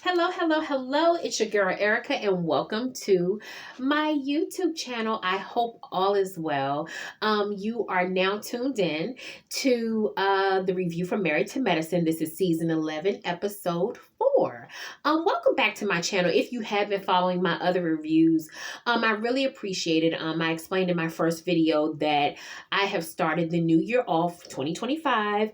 Hello, hello, hello. It's your girl Erica, and welcome to my YouTube channel. I hope all is well. You are now tuned in to the review from Married to Medicine. This is season 11, episode 4. Welcome back to my channel. If you have been following my other reviews, I really appreciate it. I explained in my first video that I have started the new year off 2025.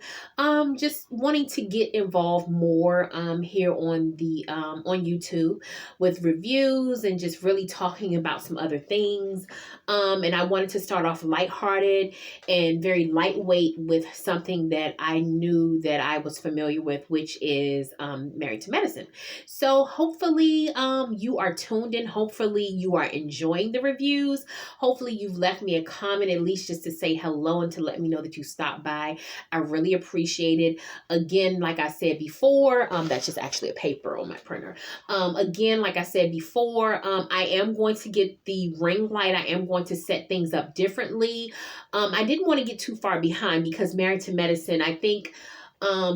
Just wanting to get involved more here on YouTube with reviews and just really talking about some other things. And I wanted to start off lighthearted and very lightweight with something that I knew that I was familiar with, which is Married to Medicine. So hopefully you are tuned in. Hopefully you are enjoying the reviews. Hopefully you've left me a comment at least just to say hello and to let me know that you stopped by. I really appreciate it. Again, like I said before, that's just actually a paper on my printer. Again, like I said before, I am going to get the ring light. I am going to set things up differently. I didn't want to get too far behind because Married to Medicine, I think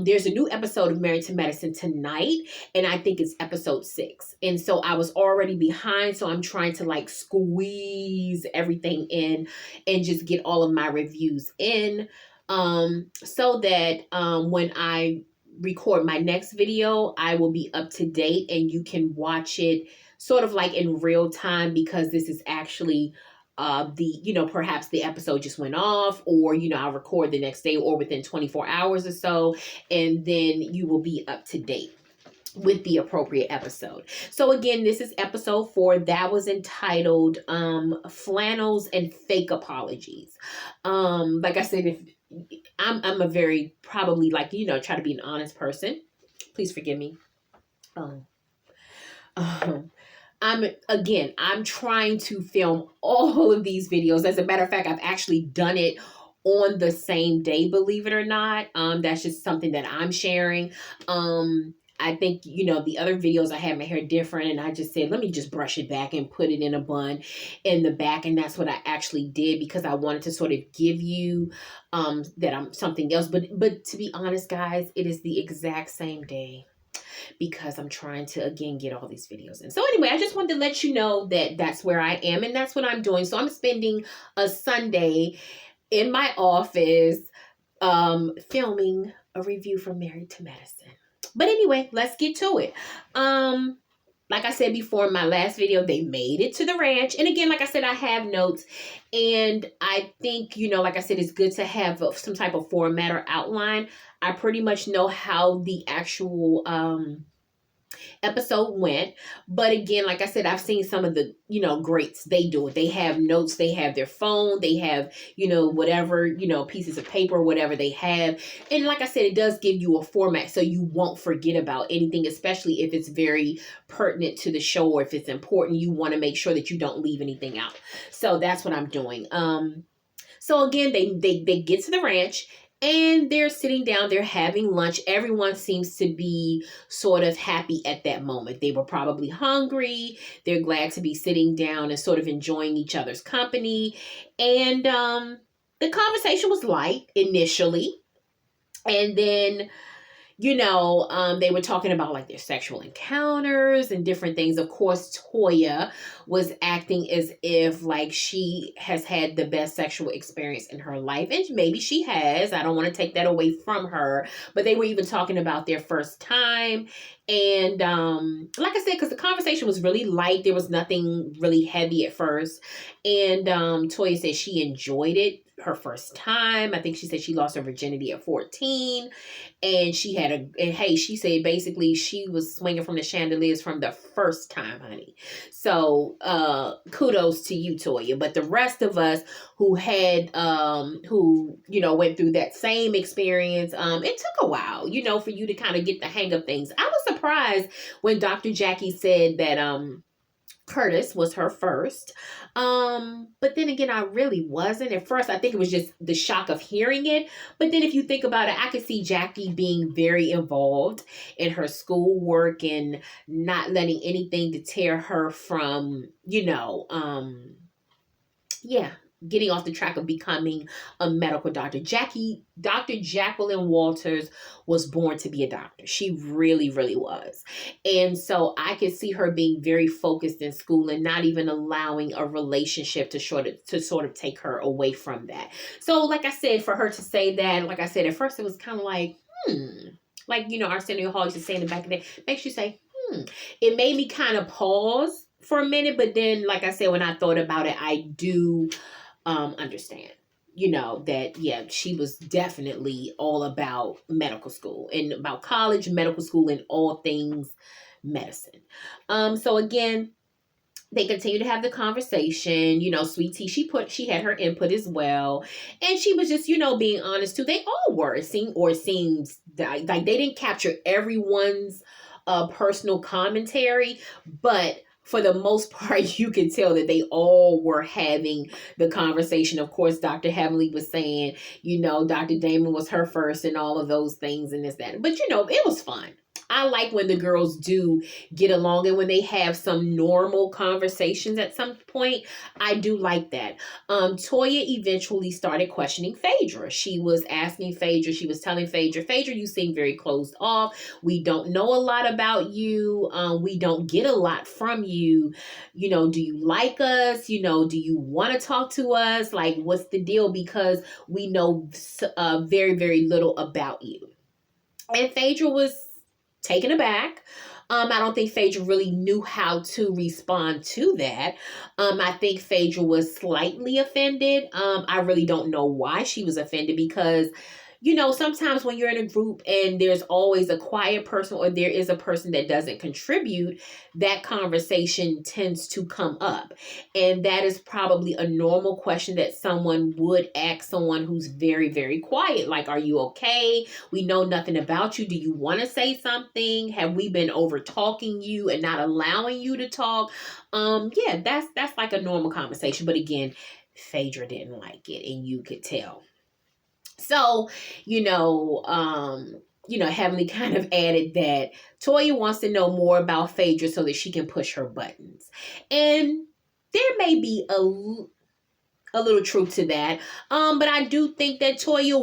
there's a new episode of Married to Medicine tonight, and I think it's episode 6. And so I was already behind, so I'm trying to like squeeze everything in and just get all of my reviews in, so that when I record my next video, I will be up to date and you can watch it sort of like in real time, because this is actually perhaps the episode just went off, or, I'll record the next day or within 24 hours or so, and then you will be up to date with the appropriate episode. So again, this is episode 4 that was entitled Flannels and Fake Apologies. Like I said, if I'm a very probably try to be an honest person. Please forgive me. I'm trying to film all of these videos. As a matter of fact, I've actually done it on the same day, believe it or not. That's just something that I'm sharing. I think, the other videos I had my hair different, and I just said, let me just brush it back and put it in a bun in the back. And that's what I actually did, because I wanted to sort of give you that I'm something else. But to be honest, guys, it is the exact same day, because I'm trying to, again, get all these videos in. So anyway, I just wanted to let you know that that's where I am and that's what I'm doing. So I'm spending a Sunday in my office filming a review from Married to Medicine. But anyway, let's get to it. Like I said before in my last video, they made it to the ranch. And again, like I said, I have notes. And I think, like I said, it's good to have some type of format or outline. I pretty much know how the actual episode went. But again, like I said, I've seen some of the, greats. They do it. They have notes. They have their phone. They have, whatever, pieces of paper, whatever they have. And like I said, it does give you a format so you won't forget about anything, especially if it's very pertinent to the show, or if it's important. You want to make sure that you don't leave anything out. So that's what I'm doing. So again, they get to the ranch. And they're sitting down, they're having lunch. Everyone seems to be sort of happy at that moment. They were probably hungry. They're glad to be sitting down and sort of enjoying each other's company. And the conversation was light initially. And then, they were talking about like their sexual encounters and different things. Of course, Toya was acting as if like she has had the best sexual experience in her life. And maybe she has. I don't want to take that away from her. But they were even talking about their first time. And like I said, because the conversation was really light. There was nothing really heavy at first. And Toya said she enjoyed it. Her first time. I think she said she lost her virginity at 14, and she said basically she was swinging from the chandeliers from the first time, honey. So kudos to you, Toya. But the rest of us who had went through that same experience, it took a while, for you to kind of get the hang of things. I was surprised when Dr. Jackie said that Curtis was her first. But then again, I really wasn't. At first, I think it was just the shock of hearing it. But then if you think about it, I could see Jackie being very involved in her schoolwork and not letting anything deter her from, getting off the track of becoming a medical doctor. Dr. Jacqueline Walters was born to be a doctor. She really, really was. And so I could see her being very focused in school and not even allowing a relationship to sort of take her away from that. So like I said, for her to say that, like I said, at first it was kind of like, like, Arsenio Hall used to say in the back of the day, makes you say, It made me kind of pause for a minute, but then, like I said, when I thought about it, I do understand, that, yeah, she was definitely all about medical school and about college, medical school, and all things medicine. So again, they continue to have the conversation. Sweet Tea, she had her input as well, and she was just, being honest too. They all were. It seems like they didn't capture everyone's personal commentary, but for the most part, you can tell that they all were having the conversation. Of course, Dr. Heavenly was saying, Dr. Damon was her first and all of those things and this, that. But, it was fun. I like when the girls do get along and when they have some normal conversations at some point. I do like that. Toya eventually started questioning Phaedra. She was asking Phaedra, she was telling Phaedra, you seem very closed off. We don't know a lot about you. We don't get a lot from you. Do you like us? Do you want to talk to us? Like, what's the deal? Because we know very, very little about you. And Phaedra was taken aback. I don't think Phaedra really knew how to respond to that. I think Phaedra was slightly offended. I really don't know why she was offended because, sometimes when you're in a group and there's always a quiet person or there is a person that doesn't contribute, that conversation tends to come up. And that is probably a normal question that someone would ask someone who's very, very quiet. Like, are you okay? We know nothing about you. Do you want to say something? Have we been over talking you and not allowing you to talk? Yeah, that's like a normal conversation. But again, Phaedra didn't like it, and you could tell. So, Heavenly kind of added that Toya wants to know more about Phaedra so that she can push her buttons. And there may be a little truth to that. But I do think that Toya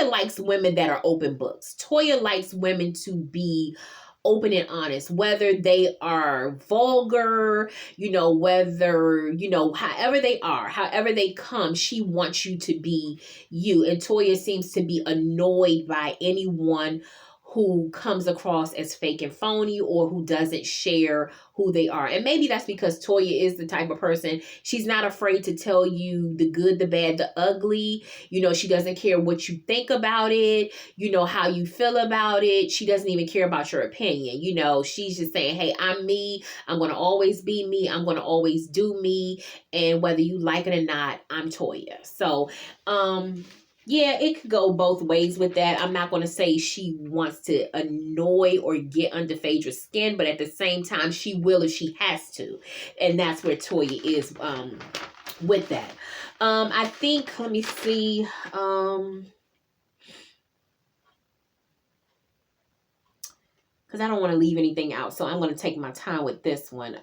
likes women that are open books. Toya likes women to be open and honest, whether they are vulgar, however they are, however they come, she wants you to be you. And Toya seems to be annoyed by anyone who comes across as fake and phony or who doesn't share who they are. And maybe that's because Toya is the type of person, she's not afraid to tell you the good, the bad, the ugly. She doesn't care what you think about it, how you feel about it. She doesn't even care about your opinion. She's just saying, hey, I'm me. I'm going to always be me. I'm going to always do me. And whether you like it or not, I'm Toya. So, yeah, it could go both ways with that. I'm not going to say she wants to annoy or get under Phaedra's skin, but at the same time, she will if she has to. And that's where Toya is with that. I think, let me see. Because I don't want to leave anything out, so I'm going to take my time with this one.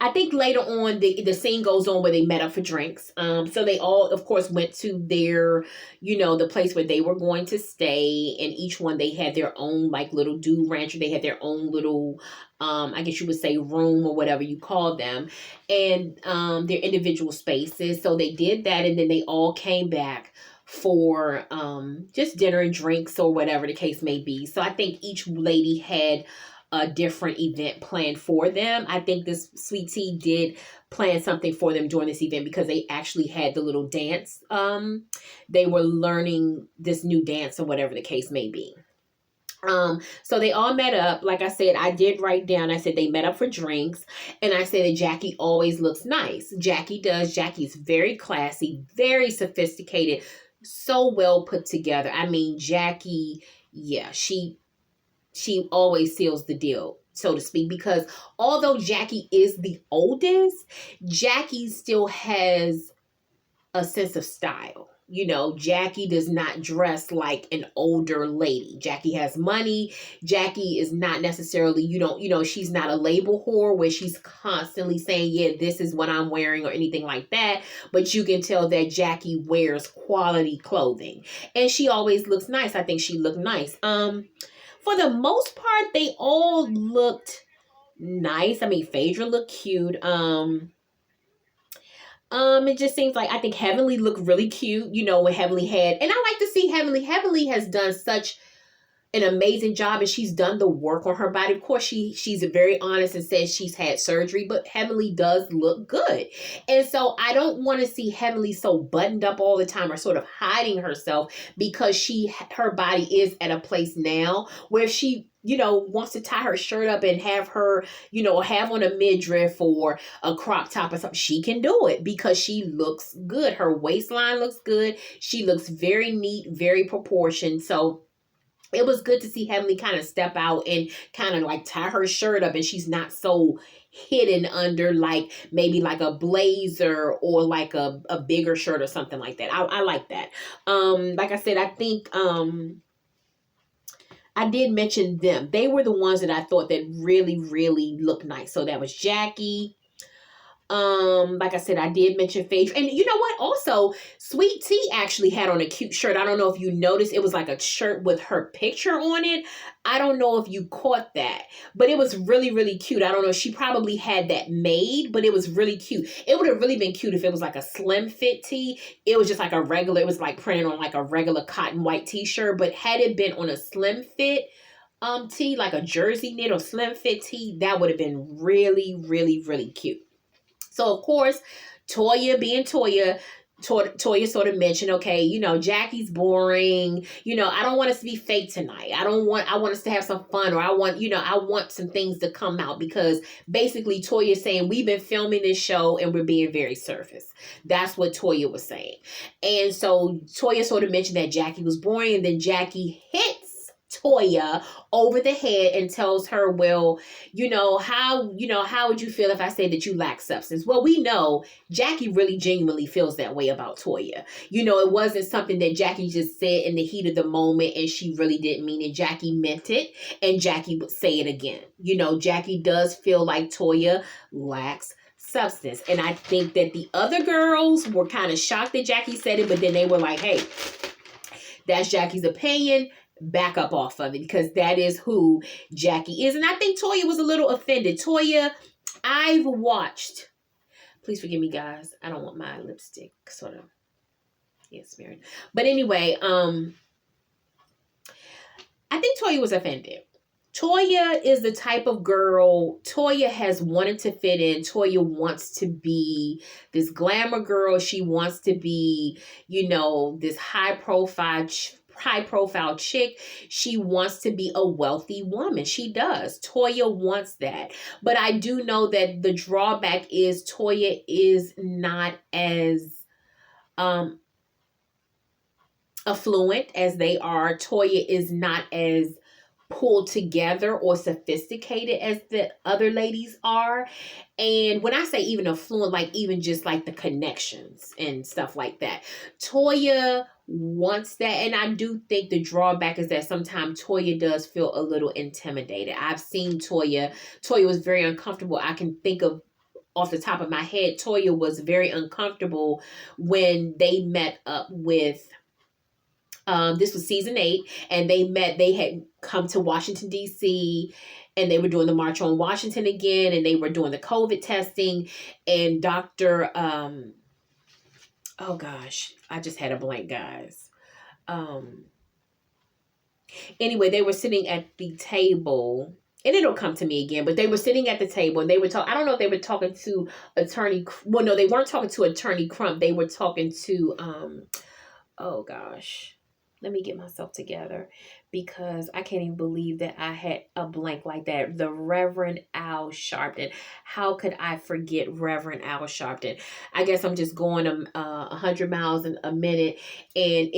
I think later on, the scene goes on where they met up for drinks. So they all, of course, went to their, the place where they were going to stay. And each one, they had their own, like, little dude rancher. They had their own little, I guess you would say, room or whatever you call them. And their individual spaces. So they did that. And then they all came back for just dinner and drinks or whatever the case may be. So I think each lady had a different event planned for them. I think this Sweet Tea did plan something for them during this event because they actually had the little dance. They were learning this new dance or whatever the case may be. So they all met up. Like I said, I did write down, I said they met up for drinks, and I said that Jackie always looks nice. Jackie does. Jackie's very classy, very sophisticated, so well put together. I mean, Jackie, yeah, she always seals the deal, so to speak, because although Jackie is the oldest, Jackie still has a sense of style. You know, Jackie does not dress like an older lady. Jackie has money. Jackie is not necessarily, she's not a label whore where she's constantly saying, yeah, this is what I'm wearing or anything like that. But you can tell that Jackie wears quality clothing. And she always looks nice. I think she looked nice. For the most part, they all looked nice. I mean, Phaedra looked cute. It just seems like I think Heavenly looked really cute, when Heavenly had, and I like to see Heavenly. Heavenly has done such an amazing job, and she's done the work on her body. Of course, she's very honest and says she's had surgery, but Heavenly does look good. And so I don't want to see Heavenly so buttoned up all the time or sort of hiding herself, because her body is at a place now where she wants to tie her shirt up and have her, have on a midriff or a crop top or something. She can do it because she looks good. Her waistline looks good. She looks very neat, very proportioned. So it was good to see Heavenly kind of step out and kind of like tie her shirt up, and she's not so hidden under like maybe like a blazer or like a bigger shirt or something like that. I like that. Like I said, I think I did mention them. They were the ones that I thought that really, really looked nice. So that was Jackie. Like I said, I did mention Phaedra. And you know what? Also, Sweet Tea actually had on a cute shirt. I don't know if you noticed. It was like a shirt with her picture on it. I don't know if you caught that. But it was really, really cute. I don't know. She probably had that made, but it was really cute. It would have really been cute if it was like a slim fit tee. It was just like it was like printed on like a regular cotton white t-shirt. But had it been on a slim fit tee, like a jersey knit or slim fit tee, that would have been really, really, really cute. So, of course, Toya being Toya, Toya sort of mentioned, okay, Jackie's boring. I don't want us to be fake tonight. I want us to have some fun, or I want some things to come out, because basically Toya is saying we've been filming this show and we're being very surface. That's what Toya was saying. And so Toya sort of mentioned that Jackie was boring, and then Jackie hits Toya over the head and tells her, well, how would you feel if I say that you lack substance? Well, we know Jackie really genuinely feels that way about Toya. It wasn't something that Jackie just said in the heat of the moment and she really didn't mean it. Jackie meant it, and Jackie would say it again. Jackie does feel like Toya lacks substance. And I think that the other girls were kind of shocked that Jackie said it, but then they were like, hey, that's Jackie's opinion. Back up off of it, because that is who Jackie is. And I think Toya was a little offended. Toya, I've watched, please forgive me guys, I don't want my lipstick sort of smearing. But anyway, I think Toya was offended. Toya is the type of girl, Toya has wanted to fit in. Toya wants to be this glamour girl. She wants to be, this high profile chick. She wants to be a wealthy woman. She does. Toya wants that. But I do know that the drawback is Toya is not as affluent as they are. Toya is not as pulled together or sophisticated as the other ladies are. And when I say even affluent, like even just like the connections and stuff like that, Toya wants that. And I do think the drawback is that sometimes Toya does feel a little intimidated. I've seen Toya was very uncomfortable. I can think of off the top of my head, Toya was very uncomfortable when they met up with this was season 8, and they had come to Washington, D.C., and they were doing the March on Washington again, and they were doing the COVID testing, and Dr. Oh gosh, I just had a blank, guys. Anyway, they were sitting at the table, and it'll come to me again, but they were sitting at the table, and they were talking, I don't know if they were talking to well, no, they weren't talking to Attorney Crump. They were talking to, oh gosh, let me get myself together, because I can't even believe that I had a blank like that. The Reverend Al Sharpton. How could I forget Reverend Al Sharpton? I guess I'm just going 100 miles a minute, and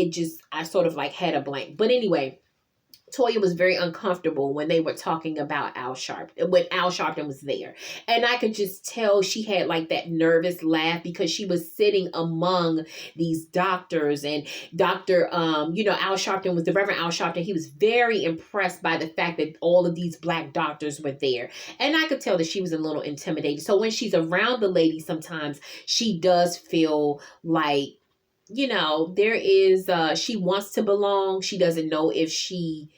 I sort of like had a blank. But anyway, Toya was very uncomfortable when they were talking about Al Sharpton, when Al Sharpton was there. And I could just tell she had like that nervous laugh because she was sitting among these doctors, and Al Sharpton was the Reverend Al Sharpton. He was very impressed by the fact that all of these black doctors were there. And I could tell that she was a little intimidated. So when she's around the lady, sometimes she does feel like, there is, she wants to belong. She doesn't know if she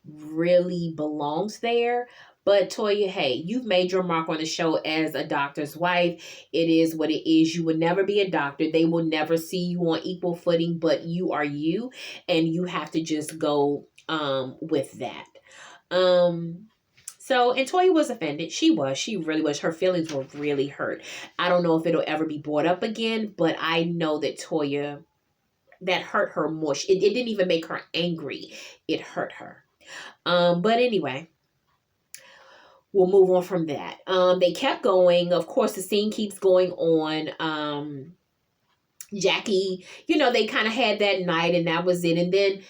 really belongs there. But Toya, hey, you've made your mark on the show as a doctor's wife. It is what it is. You will never be a doctor. They will never see you on equal footing, but you are you, and you have to just go with that. And Toya was offended. She really was. Her feelings were really hurt. I don't know if it'll ever be brought up again, but I know that Toya, that hurt her more. It didn't even make her angry. It hurt her. But anyway, we'll move on from that. They kept going. Of course, the scene keeps going on. Jackie, they kind of had that night and that was it. And then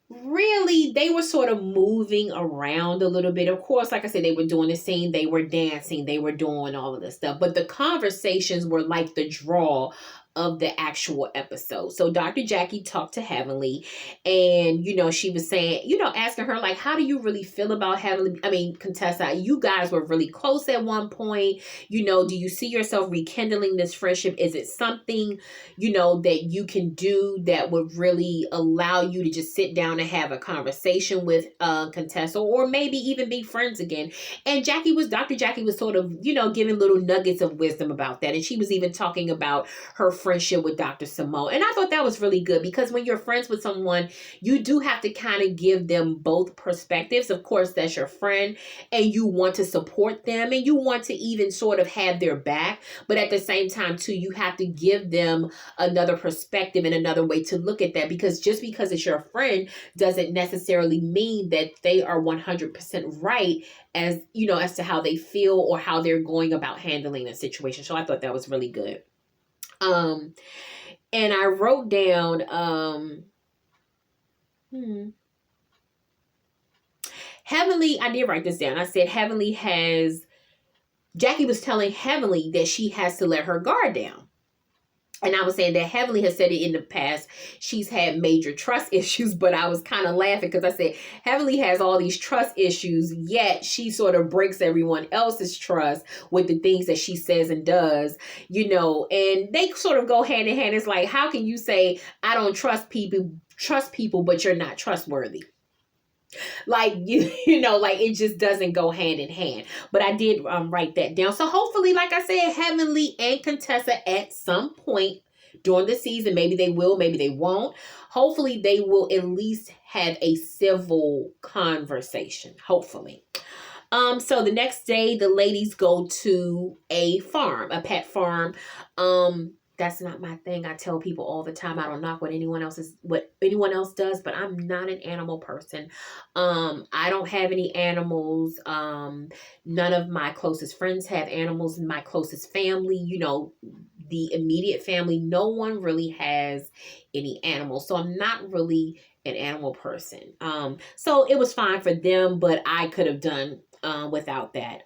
really they were sort of moving around a little bit. Of course, like I said, they were doing the scene, they were dancing, they were doing all of this stuff. But the conversations were like the draw of the actual episode. So Dr. Jackie talked to Heavenly, and she was saying, asking her like, how do you really feel about Heavenly? I mean, Contessa, you guys were really close at one point. Do you see yourself rekindling this friendship? Is it something, that you can do that would really allow you to just sit down and have a conversation with Contessa, or maybe even be friends again? And Dr. Jackie was sort of, giving little nuggets of wisdom about that. And she was even talking about her friendship with Dr. Simone. And I thought that was really good, because when you're friends with someone, you do have to kind of give them both perspectives. Of course, that's your friend and you want to support them and you want to even sort of have their back. But at the same time, too, you have to give them another perspective and another way to look at that, because just because it's your friend doesn't necessarily mean that they are 100% right as to how they feel or how they're going about handling a situation. So I thought that was really good. And I wrote down, Heavenly, I did write this down. I said, Jackie was telling Heavenly that she has to let her guard down. And I was saying that Heavenly has said it in the past. She's had major trust issues, but I was kind of laughing because I said Heavenly has all these trust issues, yet she sort of breaks everyone else's trust with the things that she says and does, and they sort of go hand in hand. It's like, how can you say, I don't trust people, but you're not trustworthy? Like, like it just doesn't go hand in hand. But I did write that down. So hopefully, like I said, Heavenly and Contessa at some point during the season, maybe they will, maybe they won't. Hopefully they will at least have a civil conversation. Hopefully. So the next day the ladies go to a pet farm. That's not my thing. I tell people all the time, I don't knock what anyone else does, but I'm not an animal person. I don't have any animals. None of my closest friends have animals. In my closest family, the immediate family, no one really has any animals. So I'm not really an animal person. So it was fine for them, but I could have done without that.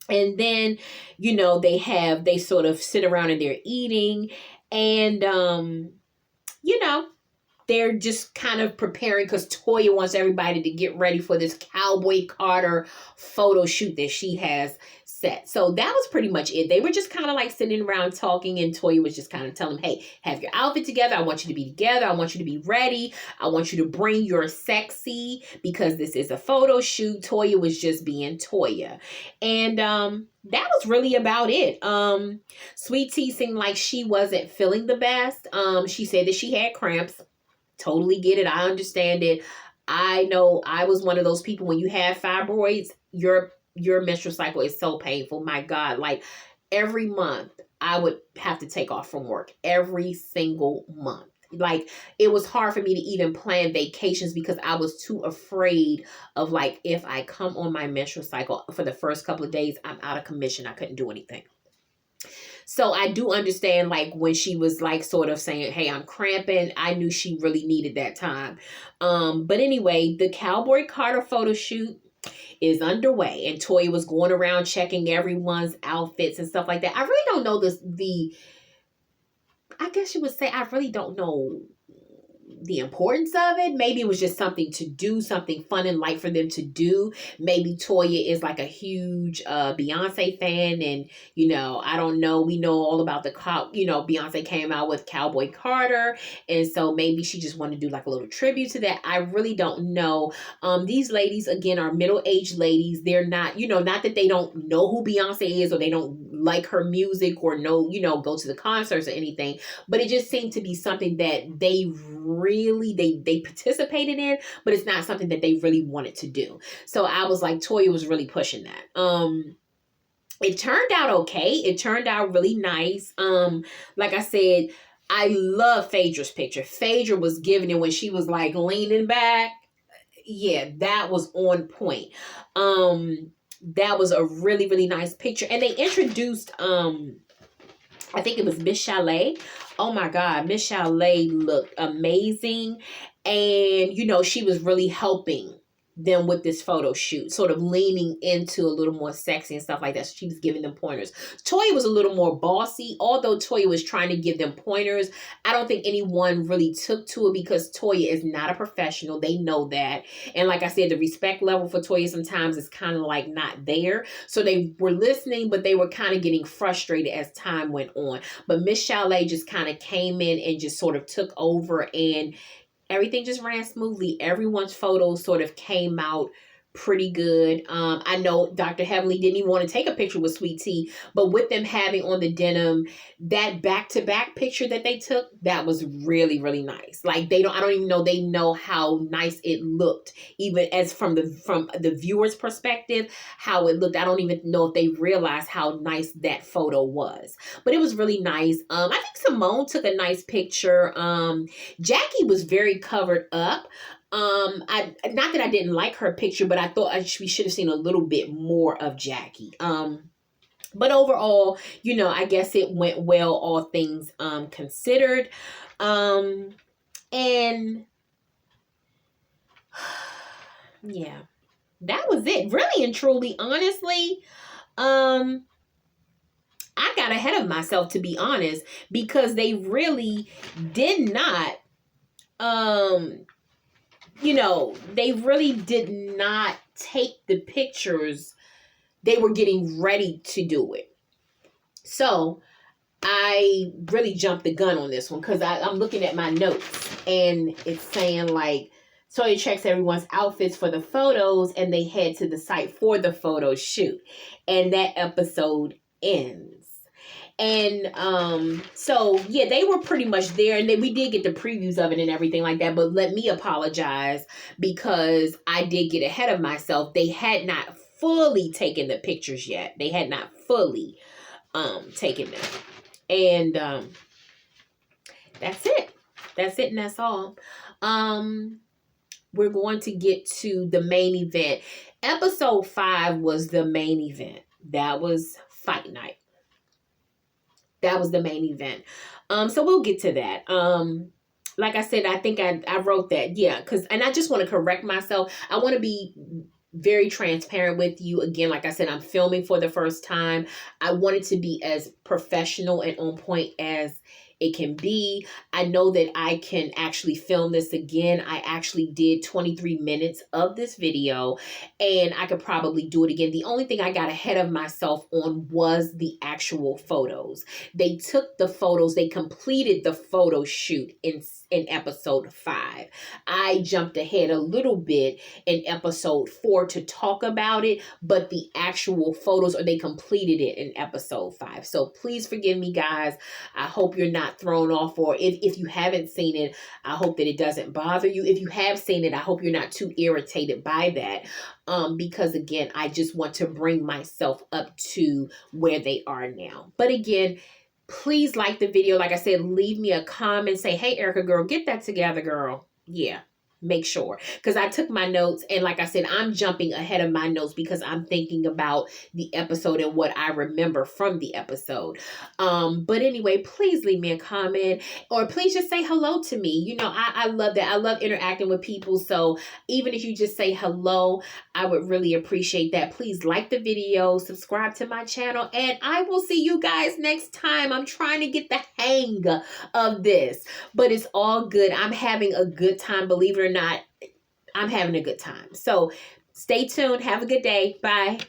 And then, they sort of sit around and they're eating, and, they're just kind of preparing because Toya wants everybody to get ready for this Cowboy Carter photo shoot that she has set. So that was pretty much it. They were just kind of like sitting around talking, and Toya was just kind of telling them, hey, have your outfit together. I want you to be together. I want you to be ready. I want you to bring your sexy because this is a photo shoot. Toya was just being Toya. And that was really about it. Sweet Tea seemed like she wasn't feeling the best. She said that she had cramps. Totally get it. I understand it. I know I was one of those people, when you have fibroids, your menstrual cycle is so painful. My God, like every month I would have to take off from work every single month. Like it was hard for me to even plan vacations because I was too afraid of, like, if I come on my menstrual cycle for the first couple of days, I'm out of commission. I couldn't do anything. So I do understand, like, when she was like sort of saying, hey, I'm cramping, I knew she really needed that time. But anyway, the Cowboy Carter photo shoot is underway, and Toya was going around checking everyone's outfits and stuff like that. I really don't know I guess you would say, I really don't know the importance of it. Maybe it was just something to do, something fun and light for them to do. Maybe Toya is like a huge Beyonce fan, and I don't know. We know all about Beyonce came out with Cowboy Carter, and so maybe she just wanted to do like a little tribute to that. I really don't know. These ladies again are middle-aged ladies. They're not, not that they don't know who Beyonce is or they don't like her music or know, go to the concerts or anything, but it just seemed to be something that they really they participated in, but it's not something that they really wanted to do. So I was like, Toya was really pushing that. It turned out okay. It turned out really nice. Like I said, I love Phaedra's picture. Phaedra was giving it when she was like leaning back. Yeah, that was on point. That was a really, really nice picture. And they introduced I think it was Miss Chalet. Oh my God, Miss Chalet looked amazing. And, she was really helping them with this photo shoot, sort of leaning into a little more sexy and stuff like that. So she was giving them pointers. Toya was a little more bossy. Although Toya was trying to give them pointers, I don't think anyone really took to it because Toya is not a professional. They know that. And like I said, the respect level for Toya sometimes is kind of like not there. So they were listening, but they were kind of getting frustrated as time went on. But Miss Chalet just kind of came in and just sort of took over, and everything just ran smoothly. Everyone's photos sort of came out pretty good. I know Dr. Heavenly didn't even want to take a picture with Sweet Tea, but with them having on the denim, that back-to-back picture that they took, that was really, really nice. Like I don't even know they know how nice it looked, even as from the viewer's perspective, how it looked. I don't even know if they realized how nice that photo was, but it was really nice. I think Simone took a nice picture. Jackie was very covered up. I not that I didn't like her picture, but I thought we should have seen a little bit more of Jackie. But overall, I guess it went well, all things considered. And yeah, that was it. Really and truly, honestly, I got ahead of myself, to be honest, because they really did not they really did not take the pictures. They were getting ready to do it. So I really jumped the gun on this one because I'm looking at my notes and it's saying like, Toya checks everyone's outfits for the photos and they head to the site for the photo shoot. And that episode ends. And so yeah, they were pretty much there, and then we did get the previews of it and everything like that. But let me apologize because I did get ahead of myself. They had not fully taken the pictures yet. They had not fully taken them. And that's it. That's it, and that's all. We're going to get to the main event. Episode 5 was the main event. That was Fight Night. That was the main event. So we'll get to that. Like I said, I think I wrote that. Yeah, and I just want to correct myself. I want to be very transparent with you. Again, like I said, I'm filming for the first time. I want it to be as professional and on point as it can be. I know that I can actually film this again. I actually did 23 minutes of this video and I could probably do it again. The only thing I got ahead of myself on was the actual photos. They took the photos, they completed the photo shoot in episode 5. I jumped ahead a little bit in episode 4 to talk about it, but the actual photos, or they completed it in episode 5. So please forgive me, guys. I hope you're not thrown off, or if you haven't seen it, I hope that it doesn't bother you. If you have seen it, I hope you're not too irritated by that, because again, I just want to bring myself up to where they are now. But again, please like the video. Like I said, leave me a comment, say, hey, Erica girl, get that together, girl. Yeah. Make sure, because I took my notes, and like I said, I'm jumping ahead of my notes because I'm thinking about the episode and what I remember from the episode. But anyway, please leave me a comment, or please just say hello to me. You know, I love that. I love interacting with people. So even if you just say hello, I would really appreciate that. Please like the video, subscribe to my channel, and I will see you guys next time. I'm trying to get the hang of this, but it's all good. I'm having a good time. Believe it or not, I'm having a good time. So stay tuned. Have a good day. Bye.